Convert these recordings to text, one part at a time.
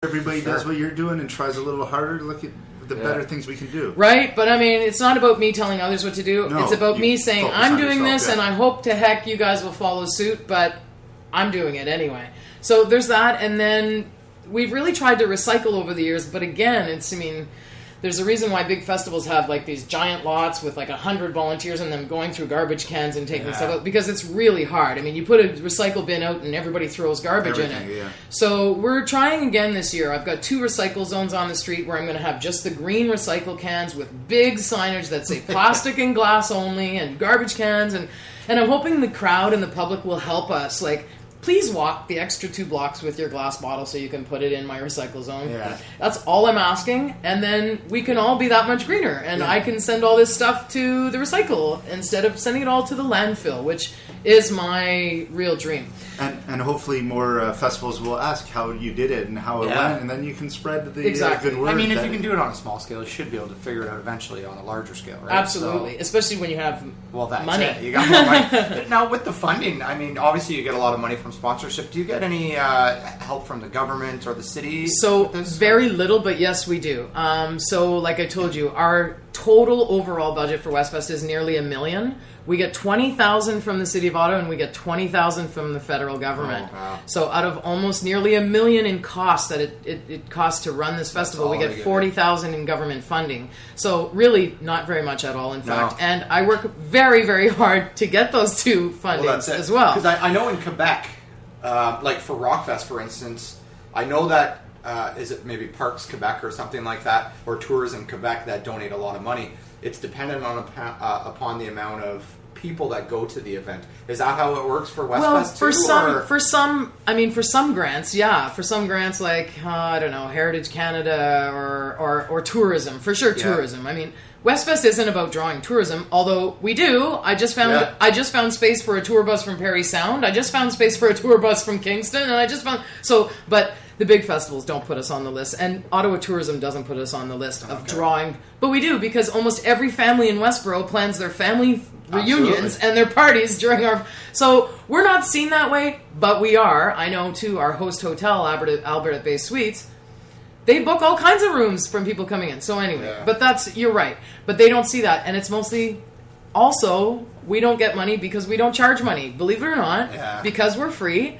everybody does what you're doing and tries a little harder, look at the better things we can do. Right? But I mean, it's not about me telling others what to do. No, it's about me saying, I'm doing yourself, this, and I hope to heck you guys will follow suit, but I'm doing it anyway. So there's that, and then we've really tried to recycle over the years, but again, there's a reason why big festivals have like these giant lots with like 100 volunteers in them going through garbage cans and taking stuff out, because it's really hard. I mean, you put a recycle bin out and everybody throws garbage in it. Yeah. So we're trying again this year. I've got 2 recycle zones on the street where I'm going to have just the green recycle cans with big signage that say plastic and glass only and garbage cans. And I'm hoping the crowd and the public will help us. Like, please walk the extra 2 blocks with your glass bottle so you can put it in my recycle zone. Yeah. That's all I'm asking. And then we can all be that much greener. And I can send all this stuff to the recycle instead of sending it all to the landfill, which is my real dream. And hopefully more festivals will ask how you did it and how it went, and then you can spread the good word. I mean, if you can do it on a small scale, you should be able to figure it out eventually on a larger scale, right? Absolutely. So, especially when you have that's money. It. You got more money. Now, with the funding, I mean, obviously you get a lot of money from sponsorship. Do you get any help from the government or the city? So, very little, but yes, we do. So, like I told you, our total overall budget for Westfest is nearly $1 million. We get $20,000 from the city of Ottawa, and we get $20,000 from the federal government. Oh, wow. So out of almost nearly $1 million in costs that it costs to run this festival, we get $40,000 in government funding. So really not very much at all, in fact. And I work very, very hard to get those 2 fundings as well. Because I know in Quebec, like for Rockfest, for instance, I know that is it maybe Parks Quebec or something like that, or Tourism Quebec that donate a lot of money. It's dependent on upon the amount of people that go to the event. Is that how it works for Westfest too? For some grants, For some grants, like I don't know, Heritage Canada or tourism, for sure, tourism. I mean, Westfest isn't about drawing tourism, although we do. I just found space for a tour bus from Parry Sound. I just found space for a tour bus from Kingston, and but the big festivals don't put us on the list, and Ottawa Tourism doesn't put us on the list of drawing. But we do, because almost every family in Westboro plans their family reunions and their parties during our... So we're not seen that way, but we are. I know, too, our host hotel, Albert at Bay Suites, they book all kinds of rooms from people coming in. So anyway, but you're right. But they don't see that, and it's mostly... Also, we don't get money because we don't charge money. Believe it or not, because we're free...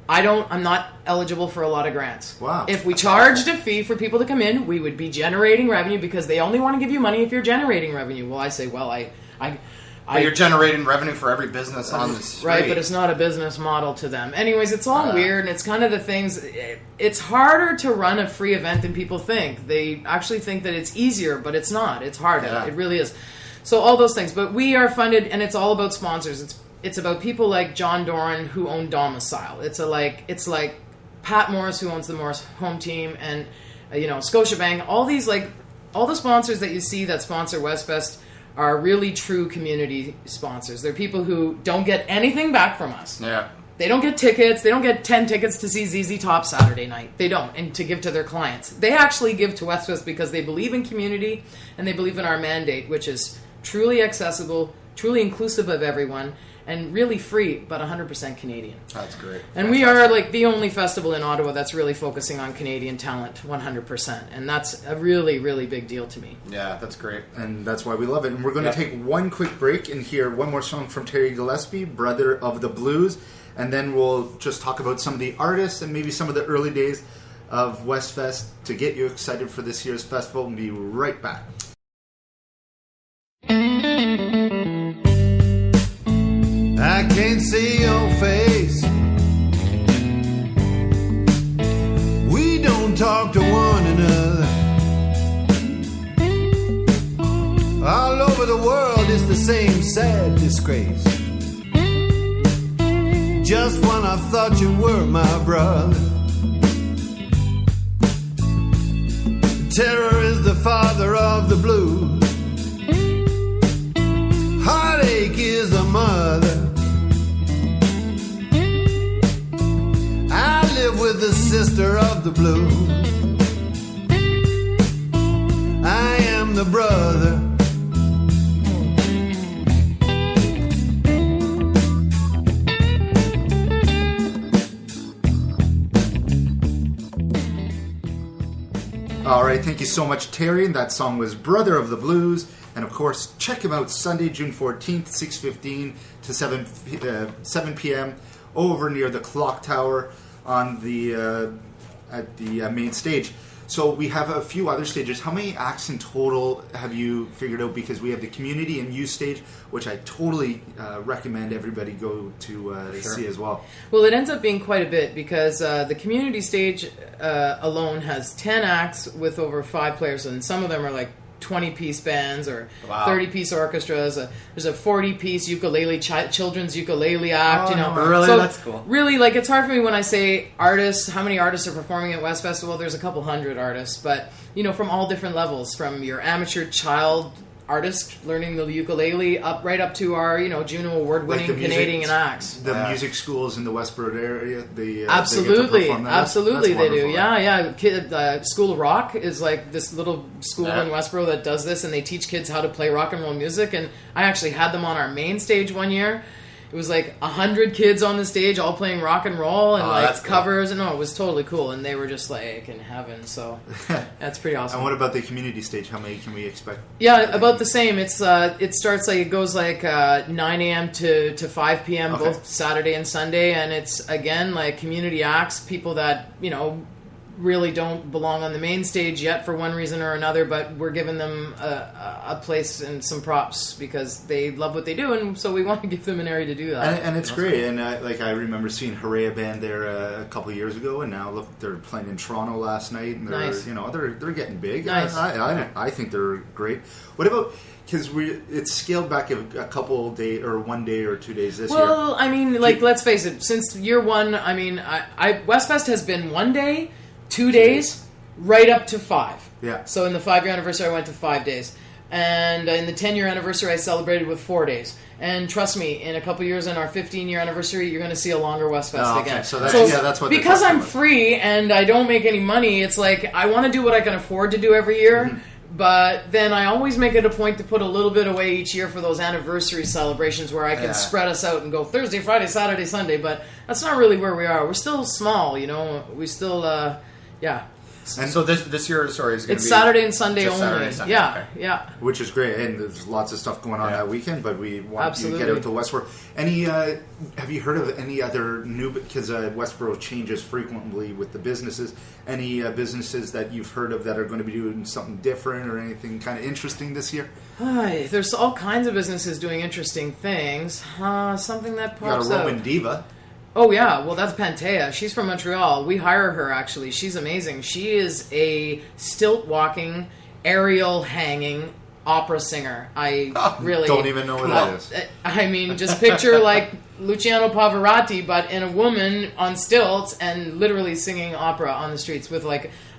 I'm not eligible for a lot of grants. Wow. If we charged a fee for people to come in, we would be generating revenue, because they only want to give you money if you're generating revenue. Well, I say, but you're generating revenue for every business on the street. Right, but it's not a business model to them. Anyways, it's all weird, and it's kind of the things... It's harder to run a free event than people think. They actually think that it's easier, but it's not. It's harder. Yeah. It really is. So all those things. But we are funded, and it's all about sponsors. It's about people like John Doran, who own Domicile. It's like Pat Morris, who owns the Morris Home Team, and Scotiabank. All the sponsors that you see that sponsor Westfest are really true community sponsors. They're people who don't get anything back from us. Yeah. They don't get tickets. They don't get 10 tickets to see ZZ Top Saturday night. They don't, and to give to their clients. They actually give to Westfest because they believe in community, and they believe in our mandate, which is truly accessible, truly inclusive of everyone, and really free, but 100% Canadian. That's great. And we are like the only festival in Ottawa that's really focusing on Canadian talent 100%. And that's a really, really big deal to me. Yeah, that's great. And that's why we love it. And we're going to take one quick break and hear one more song from Terry Gillespie, Brother of the Blues. And then we'll just talk about some of the artists and maybe some of the early days of Westfest to get you excited for this year's festival. We'll be right back. I can't see your face. We don't talk to one another. All over the world it's the same sad disgrace. Just when I thought you were my brother. Terror is the father of the blues. Heartache is the mother. I live with the sister of the blues. I am the brother. All right, thank you so much, Terry. That song was Brother of the Blues. And, of course, check him out Sunday, June 14th, 6:15 to 7 p.m. over near the Clock Tower on at the main stage. So we have a few other stages. How many acts in total have you figured out? Because we have the community and youth stage, which I totally recommend everybody go to see as well. Well, it ends up being quite a bit because the community stage alone has 10 acts with over 5 players, and some of them are like 20-piece bands or 30-piece orchestras. There's a 40-piece ukulele children's ukulele act. Really, so that's cool. Really, like, it's hard for me when I say artists. How many artists are performing at Westfest? Well, there's a couple hundred artists, but from all different levels, from your amateur child artist learning the ukulele right up to our Juno award-winning Canadian acts. The music schools in the Westboro area, absolutely, they get to absolutely that's they do. Right? Yeah. School of Rock is like this little school in Westboro that does this, and they teach kids how to play rock and roll music. And I actually had them on our main stage one year. It was like 100 kids on the stage, all playing rock and roll and covers, and it was totally cool. And they were just like in heaven. So that's pretty awesome. And what about the community stage? How many can we expect? Yeah, about the same. It starts it goes 9 a.m. to 5 p.m. both Saturday and Sunday, and it's again like community acts, people that really don't belong on the main stage yet for one reason or another, but we're giving them a place and some props because they love what they do, and so we want to give them an area to do that. And it's great. Cool. And I remember seeing Hooray Band there a couple of years ago, and now look, they're playing in Toronto last night, and they're nice. They're getting big. Nice. I think they're great. What about? Because it's scaled back a couple day or 1 day or 2 days this year. Well, I mean, let's face it. Since year one, I mean, Westfest has been 1 day, 2 days, right up to 5. Yeah. So in the 5-year anniversary, I went to 5 days. And in the 10-year anniversary, I celebrated with 4 days. And trust me, in a couple years, in our 15-year anniversary, you're going to see a longer Westfest again. So that's what. Because I'm free and I don't make any money, it's like I want to do what I can afford to do every year. Mm-hmm. But then I always make it a point to put a little bit away each year for those anniversary celebrations where I can spread us out and go Thursday, Friday, Saturday, Sunday. But that's not really where we are. We're still small, We still, And so this year, is going to be Saturday and Sunday only. Saturday and Sunday. Yeah, okay. Yeah. Which is great, and there's lots of stuff going on that weekend. But we want you to get out to Westboro. Have you heard of any other new? Because Westboro changes frequently with the businesses. Any businesses that you've heard of that are going to be doing something different or anything kind of interesting this year? There's all kinds of businesses doing interesting things. Something that pops out. You got a Roman diva. Oh, yeah. Well, that's Pantea. She's from Montreal. We hire her, actually. She's amazing. She is a stilt-walking, aerial-hanging opera singer. I really... Don't even know what that is. I mean, just picture, Luciano Pavarotti, but in a woman on stilts and literally singing opera on the streets with,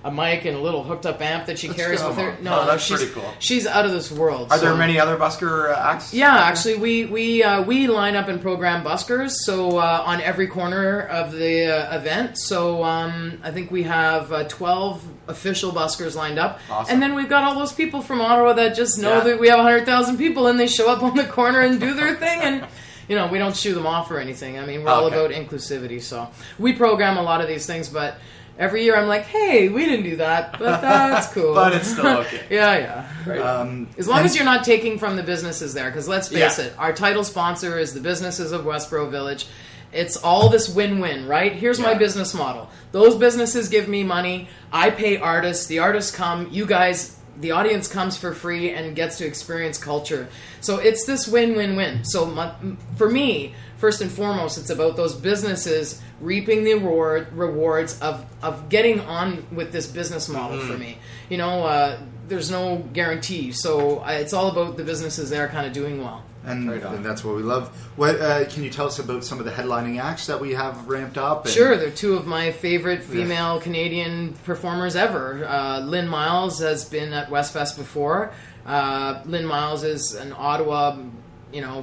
a mic and a little hooked-up amp that she carries with her. That's pretty cool. She's out of this world. Are there many other busker acts? Yeah, actually, we line up and program buskers, so on every corner of the event. So I think we have 12 official buskers lined up. Awesome. And then we've got all those people from Ottawa that just know that we have 100,000 people, and they show up on the corner and do their thing, and... we don't shoo them off or anything. I mean, we're all about inclusivity, so we program a lot of these things, but... Every year I'm like, hey, we didn't do that, but that's cool. But it's still okay. Yeah. Right. As long as you're not taking from the businesses there, because let's face it, our title sponsor is the businesses of Westboro Village. It's all this win-win, right? Here's my business model. Those businesses give me money. I pay artists. The artists come. You guys... The audience comes for free and gets to experience culture. So it's this win-win-win. So for me, first and foremost, it's about those businesses reaping the rewards of getting on with this business model for me. There's no guarantee. So it's all about the businesses there kind of doing well. And that's what we love. What can you tell us about some of the headlining acts that we have ramped up? Sure, they're two of my favorite female Canadian performers ever. Lynn Miles has been at Westfest before. Lynn Miles is an Ottawa,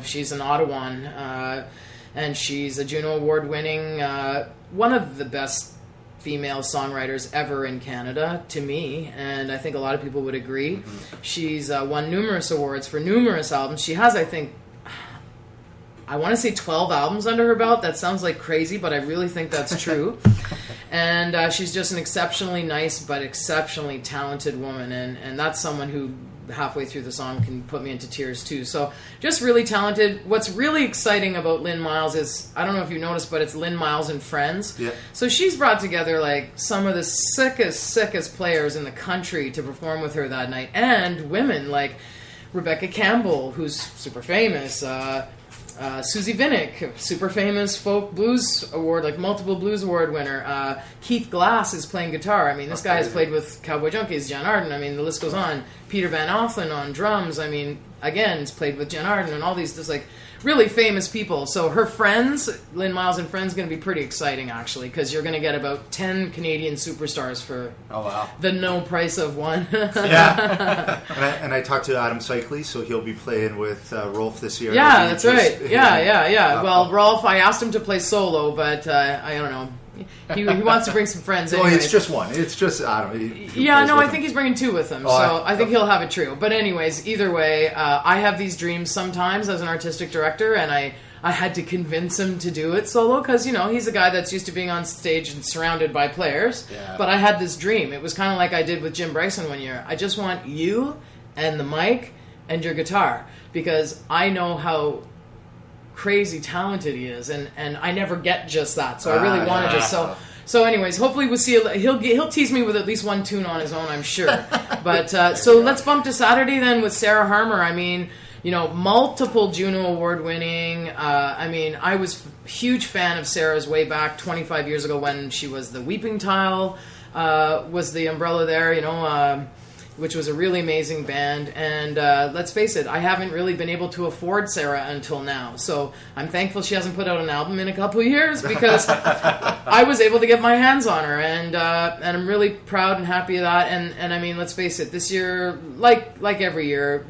she's an Ottawan, and she's a Juno Award-winning, one of the best female songwriters ever in Canada, to me, and I think a lot of people would agree. Mm-hmm. She's won numerous awards for numerous albums. She has, I think, I want to say 12 albums under her belt. That sounds like crazy, but I really think that's true. And she's just an exceptionally nice but exceptionally talented woman, and that's someone who halfway through the song can put me into tears too. So just really talented. What's really exciting about Lynn Miles is, I don't know if you noticed, but it's Lynn Miles and Friends. Yeah. So she's brought together like some of the sickest players in the country to perform with her that night, and women like Rebecca Campbell, who's super famous, Susie Vinnick, super famous folk blues award, like multiple blues award winner. Keith Glass is playing guitar. I mean, this guy has played with Cowboy Junkies, Jan Arden. I mean, the list goes on. Peter Van Offlen on drums. I mean, again, he's played with Jan Arden and all these just like really famous people. So her friends, Lynn Miles and Friends, going to be pretty exciting actually, because you're going to get about 10 Canadian superstars for the no price of one. Yeah. and I talked to Adam Cycley, so he'll be playing with Rolf this year. Yeah, that's right. Yeah. Well, Rolf, I asked him to play solo, but I don't know. He wants to bring some friends in. Well, it's just one. It's just, I don't know. I think he's bringing two with him. I think he'll have a trio. But anyways, either way, I have these dreams sometimes as an artistic director, and I had to convince him to do it solo because, he's a guy that's used to being on stage and surrounded by players. Yeah. But I had this dream. It was kind of like I did with Jim Bryson one year. I just want you and the mic and your guitar, because I know how crazy talented he is, and I never get just that, so I really wanted just so anyways, hopefully we'll see. He'll tease me with at least one tune on his own, I'm sure. But so let's bump to Saturday then with Sarah Harmer. I mean, multiple Juno Award winning. I mean, I was a huge fan of Sarah's way back 25 years ago when she was the Weeping Tile, was the umbrella there, which was a really amazing band. And let's face it, I haven't really been able to afford Sarah until now. So I'm thankful she hasn't put out an album in a couple of years, because I was able to get my hands on her. And I'm really proud and happy of that. And I mean, let's face it, this year, like every year,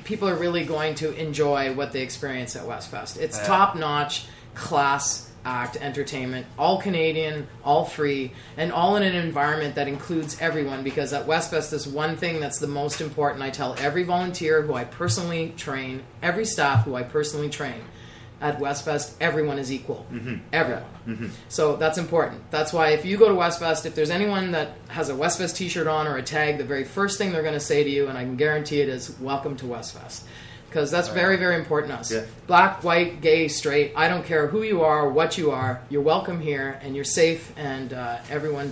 people are really going to enjoy what they experience at Westfest. It's top-notch, class act entertainment, all Canadian, all free, and all in an environment that includes everyone, because at Westfest there's one thing that's the most important. I tell every volunteer who I personally train, every staff who I personally train, at Westfest everyone is equal. Everyone. So that's important. That's why if you go to Westfest, if there's anyone that has a Westfest t-shirt on or a tag, the very first thing they're going to say to you, and I can guarantee it, is welcome to Westfest. Because that's very, very important to us. Yeah. Black, white, gay, straight, I don't care who you are or what you are, you're welcome here, and you're safe, and everyone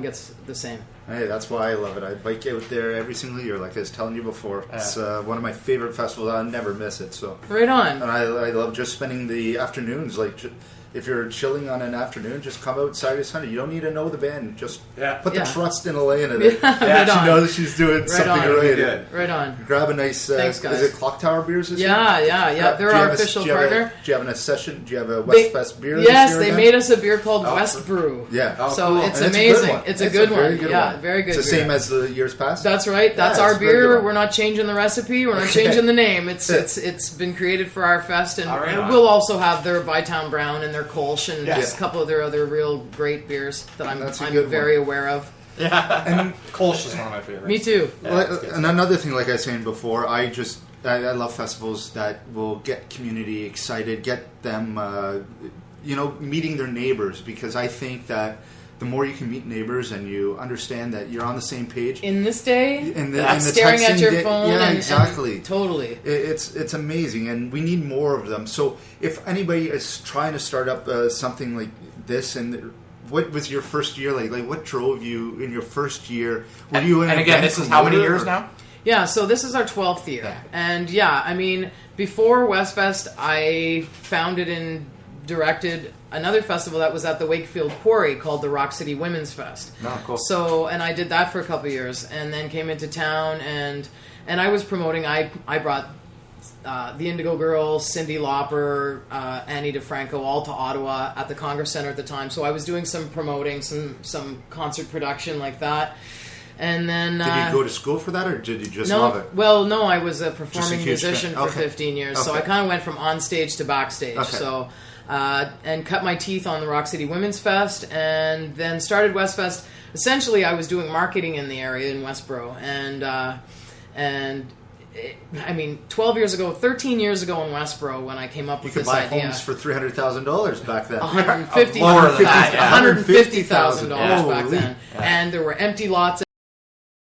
gets the same. Hey, that's why I love it. I bike out there every single year, like I was telling you before. It's one of my favorite festivals. I'll never miss it. So right on. And I love just spending the afternoons, like if you're chilling on an afternoon, just come out Saturday, Sunday. You don't need to know the band. Just put the trust in Elaina that she knows she's doing something right. Right on. Grab a nice, Thanks, guys. is it Clock Tower beers this year? Yeah. They're our official partner. Do you have a session? Do you have a Westfest beer this year? Yes, they made us a beer called West Brew. Yeah. Oh, so cool. It's amazing. It's a good one. Yeah, very good. It's the same as the years past? That's right. That's our beer. We're not changing the recipe. We're not changing the name. It's been created for our fest, and we'll also have their Bytown Brown and their Kolsch and a couple of their other real great beers that I'm very aware of. Yeah, and Kolsch is one of my favorites. Me too. And another thing, like I was saying before, I love festivals that will get community excited, get them, meeting their neighbors, because I think that the more you can meet neighbors and you understand that you're on the same page in this day, in the staring at your phone, exactly, and totally, it's amazing, and we need more of them. So if anybody is trying to start up something like this, and what was your first year like? Like, what drove you in your first year? Were you in and again, this is how many years now? Yeah, so this is our 12th year, and I mean, before Westfest, I founded and directed another festival that was at the Wakefield Quarry called the Rock City Women's Fest. Oh, cool. So, and I did that for a couple of years, and then came into town, and I was promoting. I brought the Indigo Girls, Cyndi Lauper, Annie DeFranco, all to Ottawa at the Congress Center at the time. So I was doing some promoting, some concert production like that. And then did you go to school for that, or did you just love it? Well, no, I was a performing musician for 15 years, so I kind of went from on stage to backstage. Okay. So. And cut my teeth on the Rock City Women's Fest, and then started Westfest. Essentially, I was doing marketing in the area in Westboro, and I mean, 12 years ago, 13 years ago in Westboro, when I came up You with could this buy idea, homes for $300,000 back then. $150,000 Lower than that, yeah. $150,000 back Holy. then, and there were empty lots